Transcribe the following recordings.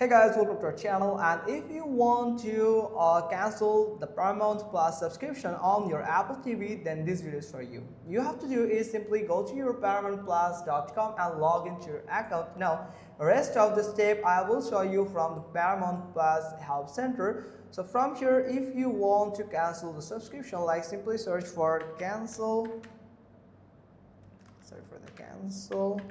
Hey guys, welcome to our channel, and if you want to cancel the Paramount Plus subscription on your Apple TV, then this video is for you. You have to do is simply go to your paramountplus.com and log into your account. Now, the rest of the step I will show you from the Paramount Plus Help Center. So from here, if you want to cancel the subscription, like simply search for cancel. Sorry for the cancel.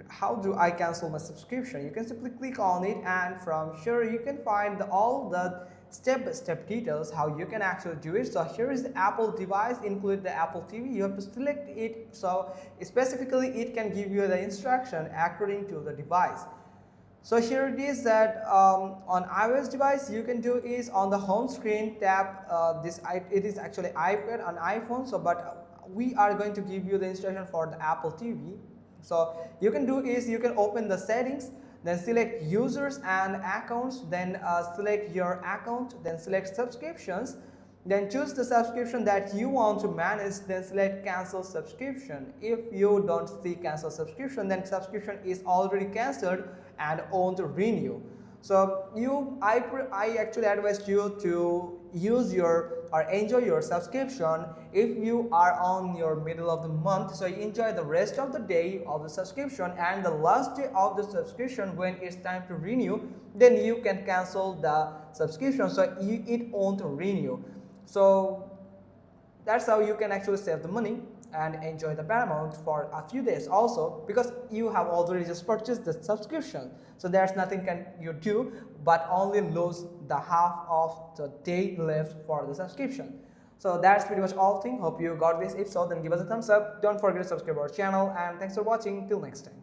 How do I cancel my subscription? You can simply click on it, and from here you can find all the step-by-step details how you can actually do it. So here is the Apple device, include the Apple TV. You have to select it, so specifically it can give you the instruction according to the device. So here it is that on iOS device you can do is on the home screen tap it is actually iPad on iPhone, so but we are going to give you the instruction for the Apple TV. So you can do is you can open the settings, then select users and accounts, then select your account, then select subscriptions, then choose the subscription that you want to manage, then select cancel subscription. If you don't see cancel subscription, then subscription is already cancelled and won't renew. So I actually advise you to use your or enjoy your subscription if you are on your middle of the month. So you enjoy the rest of the day of the subscription, and the last day of the subscription when it's time to renew, then you can cancel the subscription, so it won't renew. So that's how you can actually save the money and enjoy the Paramount for a few days also, because you have already just purchased the subscription. So there's nothing can you do but only lose the half of the day left for the subscription. So that's pretty much all thing. Hope you got this. If so, then give us a thumbs up. Don't forget to subscribe our channel, and thanks for watching. Till next time.